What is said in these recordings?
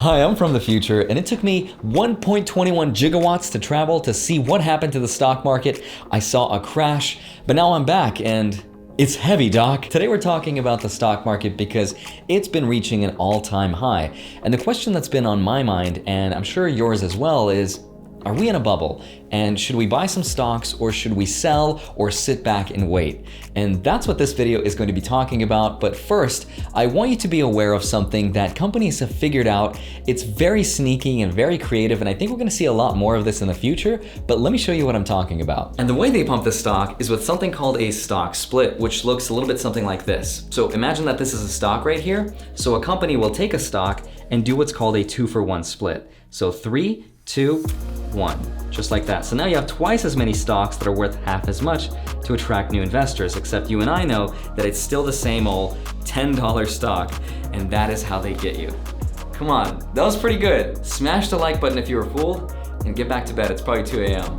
Hi, I'm from the future, and it took me 1.21 gigawatts to travel to see what happened to the stock market. I saw a crash, but now I'm back, and it's heavy, Doc. Today we're talking about the stock market because it's been reaching an all-time high. And the question that's been on my mind, and I'm sure yours as well, is, are we in a bubble? And should we buy some stocks, or should we sell or sit back and wait? And that's what this video is going to be talking about. But first, I want you to be aware of something that companies have figured out. It's very sneaky and very creative, and I think we're going to see a lot more of this in the future, but let me show you what I'm talking about. And the way they pump the stock is with something called a stock split, which looks a little bit something like this. So imagine that this is a stock right here. So a company will take a stock and do what's called a 2-for-1 split. So 3, 2, 1, just like that. So now you have twice as many stocks that are worth half as much to attract new investors, except you and I know that it's still the same old $10 stock, and that is how they get you. Come on, that was pretty good. Smash the like button if you were fooled, and get back to bed. It's probably 2 a.m.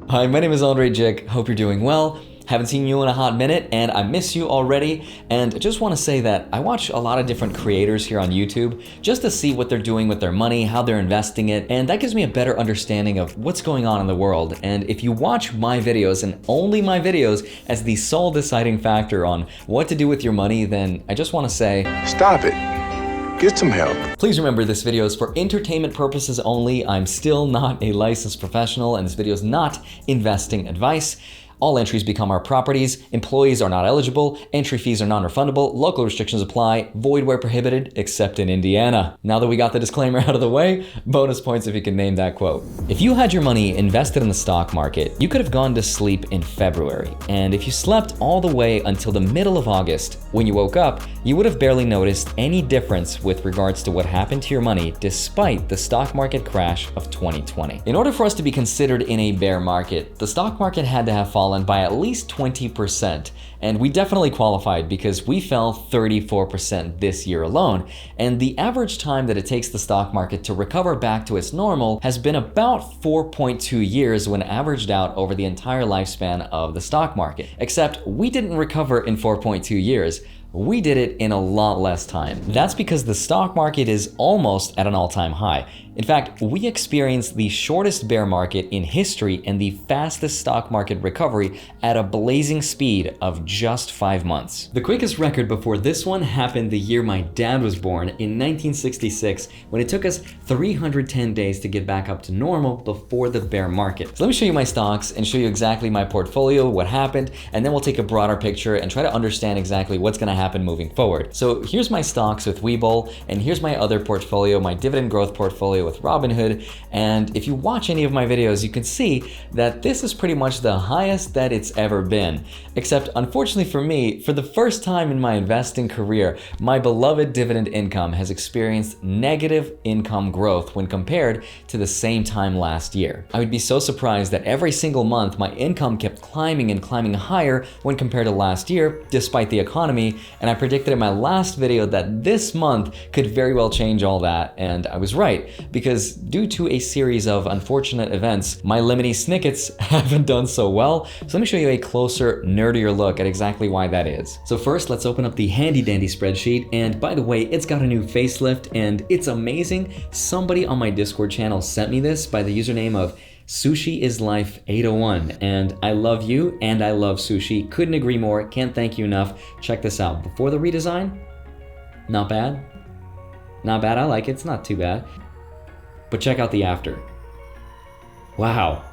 Hi, my name is Andrei Jikh. Hope you're doing well. Haven't seen you in a hot minute, and I miss you already. And I just want to say that I watch a lot of different creators here on YouTube just to see what they're doing with their money, how they're investing it, and that gives me a better understanding of what's going on in the world. And if you watch my videos, and only my videos, as the sole deciding factor on what to do with your money, then I just want to say, stop it. Get some help. Please remember, this video is for entertainment purposes only. I'm still not a licensed professional, and this video is not investing advice. All entries become our properties, employees are not eligible, entry fees are non-refundable, local restrictions apply, void where prohibited, except in Indiana. Now that we got the disclaimer out of the way, bonus points if you can name that quote. If you had your money invested in the stock market, you could have gone to sleep in February. And if you slept all the way until the middle of August, when you woke up, you would have barely noticed any difference with regards to what happened to your money despite the stock market crash of 2020. In order for us to be considered in a bear market, the stock market had to have fallen by at least 20%, and we definitely qualified because we fell 34% this year alone, and the average time that it takes the stock market to recover back to its normal has been about 4.2 years when averaged out over the entire lifespan of the stock market. Except we didn't recover in 4.2 years. We did it in a lot less time. That's because the stock market is almost at an all-time high. In fact, we experienced the shortest bear market in history and the fastest stock market recovery at a blazing speed of just 5 months. The quickest record before this one happened the year my dad was born in 1966, when it took us 310 days to get back up to normal before the bear market. So let me show you my stocks and show you exactly my portfolio, what happened, and then we'll take a broader picture and try to understand exactly what's gonna happen moving forward. So here's my stocks with Webull, and here's my other portfolio, my dividend growth portfolio with Robinhood. And if you watch any of my videos, you can see that this is pretty much the highest that it's ever been. Except unfortunately for me, for the first time in my investing career, my beloved dividend income has experienced negative income growth when compared to the same time last year. I would be so surprised that every single month my income kept climbing and climbing higher when compared to last year, despite the economy. And I predicted in my last video that this month could very well change all that, and I was right, because due to a series of unfortunate events, my lemony snickets haven't done so well. So let me show you a closer, nerdier look at exactly why that is. So first, let's open up the handy dandy spreadsheet, and by the way, it's got a new facelift and it's amazing. Somebody on my Discord channel sent me this by the username of Sushi is Life 801, and I love you and I love sushi. Couldn't agree more. Can't thank you enough. Check this out. Before the redesign, not bad. Not bad. I like it. It's not too bad. But check out the after. Wow.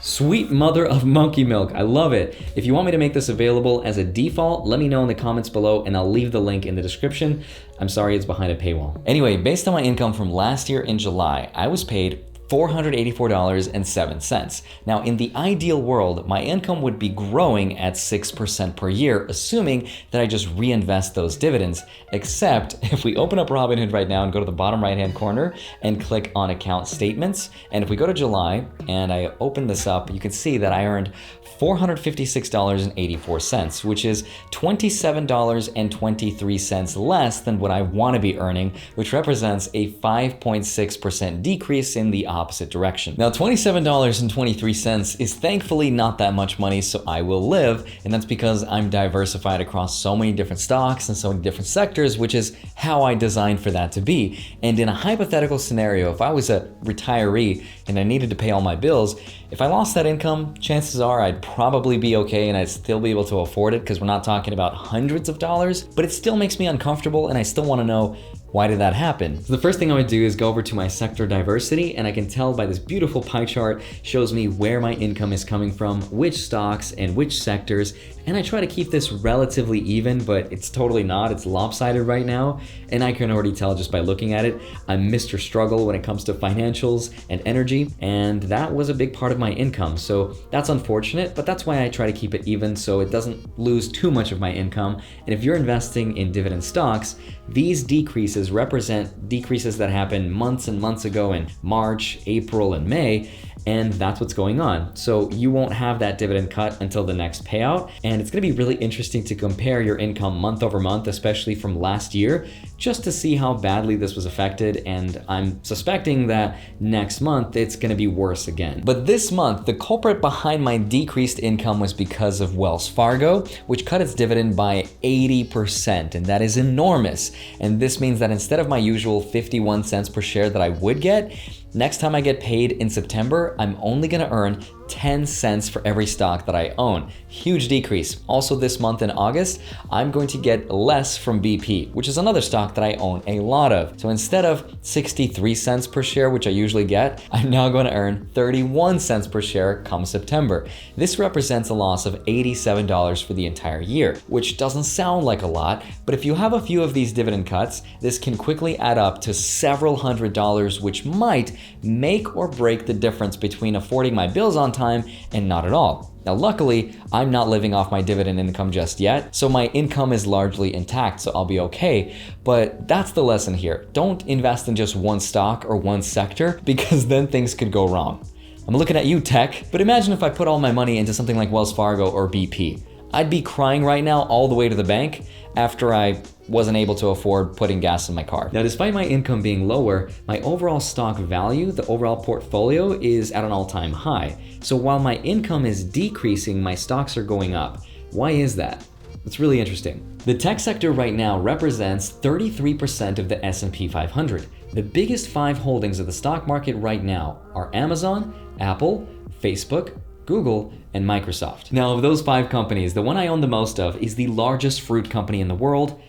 Sweet mother of monkey milk. I love it. If you want me to make this available as a default, let me know in the comments below and I'll leave the link in the description. I'm sorry it's behind a paywall. Anyway, based on my income from last year in July, I was paid $484.07. Now, in the ideal world, my income would be growing at 6% per year, assuming that I just reinvest those dividends. Except if we open up Robinhood right now and go to the bottom right-hand corner and click on account statements, and if we go to July and I open this up, you can see that I earned $456.84, which is $27.23 less than what I want to be earning, which represents a 5.6% decrease in the opposite direction. Now, $27.23 is thankfully not that much money, so I will live, and that's because I'm diversified across so many different stocks and so many different sectors, which is how I designed for that to be. And in a hypothetical scenario, if I was a retiree and I needed to pay all my bills, if I lost that income, chances are I'd probably be okay and I'd still be able to afford it, because we're not talking about hundreds of dollars, but it still makes me uncomfortable and I still want to know, why did that happen? So the first thing I would do is go over to my sector diversity, and I can tell by this beautiful pie chart, shows me where my income is coming from, which stocks and which sectors, and I try to keep this relatively even, but it's totally not. It's lopsided right now, and I can already tell just by looking at it, I'm Mr. Struggle when it comes to financials and energy, and that was a big part of my income. So that's unfortunate, but that's why I try to keep it even so it doesn't lose too much of my income. And if you're investing in dividend stocks, these decreases represent decreases that happened months and months ago in March, April, and May, and that's what's going on. So you won't have that dividend cut until the next payout, and it's gonna be really interesting to compare your income month over month, especially from last year, just to see how badly this was affected, and I'm suspecting that next month it's gonna be worse again. But this month, the culprit behind my decreased income was because of Wells Fargo, which cut its dividend by 80%, and that is enormous. And this means that instead of my usual 51 cents per share that I would get, next time I get paid in September, I'm only gonna earn 10 cents for every stock that I own. Huge decrease. Also this month in August, I'm going to get less from BP, which is another stock that I own a lot of. So instead of 63 cents per share, which I usually get, I'm now going to earn 31 cents per share come September. This represents a loss of $87 for the entire year, which doesn't sound like a lot, but if you have a few of these dividend cuts, this can quickly add up to several $100s, which might make or break the difference between affording my bills on time and not at all. Now, luckily, I'm not living off my dividend income just yet, so my income is largely intact, so I'll be okay. But that's the lesson here. Don't invest in just one stock or one sector, because then things could go wrong. I'm looking at you, tech, but imagine if I put all my money into something like Wells Fargo or BP. I'd be crying right now all the way to the bank after I wasn't able to afford putting gas in my car. Now, despite my income being lower, my overall stock value, the overall portfolio, is at an all-time high. So while my income is decreasing, my stocks are going up. Why is that? It's really interesting. The tech sector right now represents 33% of the S&P 500. The biggest 5 holdings of the stock market right now are Amazon, Apple, Facebook, Google, and Microsoft. Now, of those 5 companies, the one I own the most of is the largest fruit company in the world,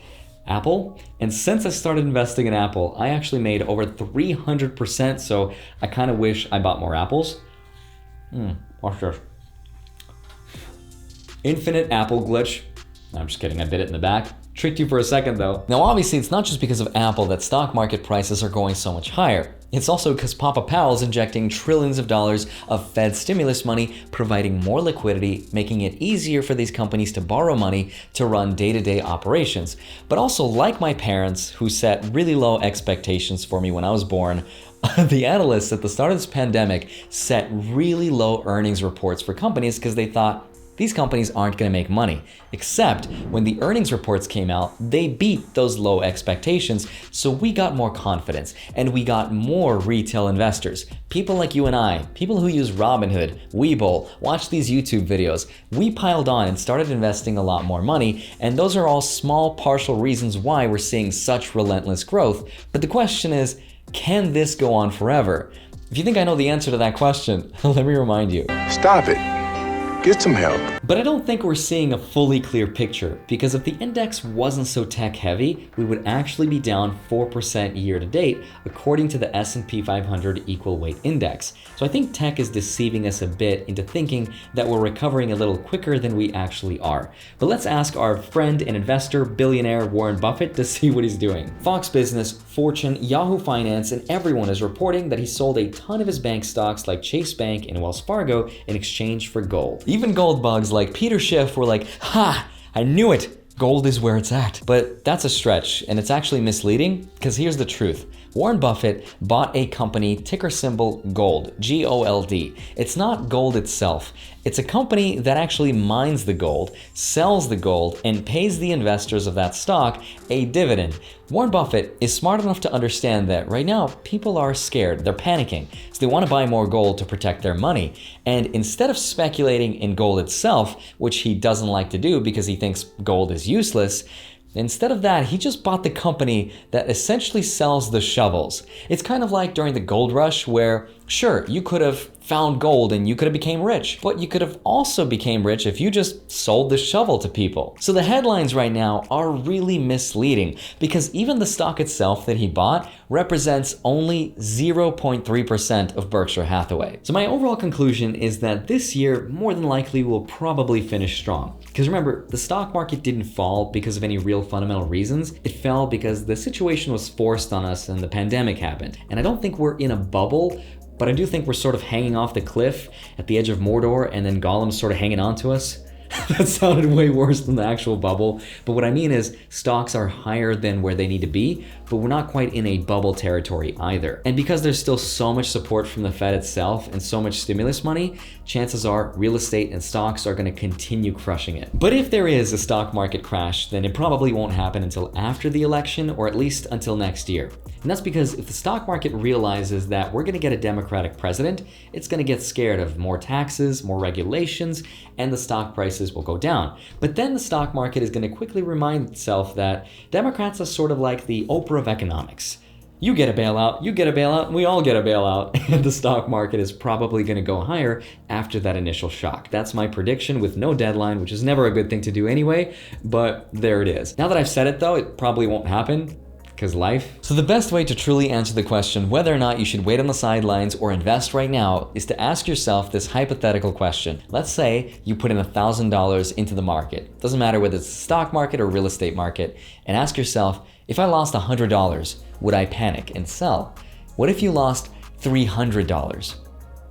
Apple. And since I started investing in Apple, I actually made over 300%, so I kind of wish I bought more apples. Watch this. Infinite apple glitch. No, I'm just kidding, I bit it in the back. Tricked you for a second though. Now obviously it's not just because of Apple that stock market prices are going so much higher. It's also because Papa Powell's injecting trillions of dollars of Fed stimulus money, providing more liquidity, making it easier for these companies to borrow money to run day-to-day operations. But also, like my parents, who set really low expectations for me when I was born, the analysts at the start of this pandemic set really low earnings reports for companies because they thought, these companies aren't going to make money. Except when the earnings reports came out, they beat those low expectations, so we got more confidence and we got more retail investors. People like you and I, people who use Robinhood, Webull, watch these YouTube videos. We piled on and started investing a lot more money, and those are all small partial reasons why we're seeing such relentless growth. But the question is, can this go on forever? If you think I know the answer to that question, let me remind you. Stop it. Get some help. But I don't think we're seeing a fully clear picture, because if the index wasn't so tech heavy, we would actually be down 4% year to date, according to the S&P 500 equal weight index. So I think tech is deceiving us a bit into thinking that we're recovering a little quicker than we actually are. But let's ask our friend and investor, billionaire Warren Buffett to see what he's doing. Fox Business, Fortune, Yahoo Finance, and everyone is reporting that he sold a ton of his bank stocks like Chase Bank and Wells Fargo in exchange for gold. Even gold bugs like Peter Schiff were like, ha, I knew it. Gold is where it's at. But that's a stretch, and it's actually misleading, because here's the truth. Warren Buffett bought a company, ticker symbol GOLD, G-O-L-D. It's not gold itself. It's a company that actually mines the gold, sells the gold, and pays the investors of that stock a dividend. Warren Buffett is smart enough to understand that right now people are scared, they're panicking, so they want to buy more gold to protect their money. And instead of speculating in gold itself, which he doesn't like to do because he thinks gold is useless, instead of that, he just bought the company that essentially sells the shovels. It's kind of like during the gold rush where, sure, you could have found gold and you could have became rich, but you could have also became rich if you just sold the shovel to people. So the headlines right now are really misleading because even the stock itself that he bought represents only 0.3% of Berkshire Hathaway. So my overall conclusion is that this year more than likely will probably finish strong. Because remember, the stock market didn't fall because of any real fundamental reasons. It fell because the situation was forced on us and the pandemic happened. And I don't think we're in a bubble, but I do think we're sort of hanging off the cliff at the edge of Mordor and then Gollum's sort of hanging on to us. That sounded way worse than the actual bubble. But what I mean is stocks are higher than where they need to be, but we're not quite in a bubble territory either. And because there's still so much support from the Fed itself and so much stimulus money, chances are real estate and stocks are going to continue crushing it. But if there is a stock market crash, then it probably won't happen until after the election or at least until next year. And that's because if the stock market realizes that we're going to get a Democratic president, it's going to get scared of more taxes, more regulations, and the stock prices will go down. But then the stock market is going to quickly remind itself that Democrats are sort of like the Oprah of economics. You get a bailout, you get a bailout, and we all get a bailout. And the stock market is probably going to go higher after that initial shock. That's my prediction with no deadline, which is never a good thing to do anyway, but there it is. Now that I've said it though, it probably won't happen. Because life. So the best way to truly answer the question whether or not you should wait on the sidelines or invest right now is to ask yourself this hypothetical question. Let's say you put in $1,000 into the market. Doesn't matter whether it's the stock market or real estate market. And ask yourself, if I lost $100, would I panic and sell? What if you lost $300?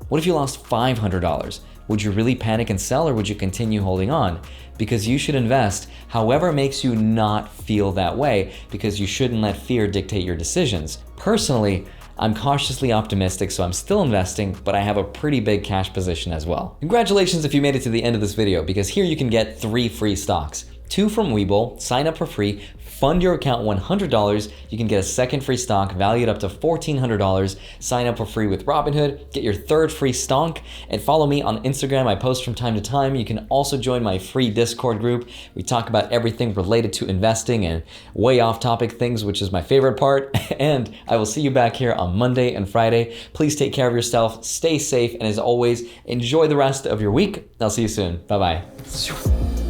What if you lost $500? Would you really panic and sell or would you continue holding on? Because you should invest however makes you not feel that way because you shouldn't let fear dictate your decisions. Personally, I'm cautiously optimistic, so I'm still investing, but I have a pretty big cash position as well. Congratulations if you made it to the end of this video because here you can get 3 free stocks. 2 from Webull, sign up for free, fund your account $100, you can get a second free stock valued up to $1,400, sign up for free with Robinhood, get your 3rd free stock, and follow me on Instagram. I post from time to time. You can also join my free Discord group. We talk about everything related to investing and way off topic things, which is my favorite part. And I will see you back here on Monday and Friday. Please take care of yourself, stay safe, and as always, enjoy the rest of your week. I'll see you soon. Bye-bye.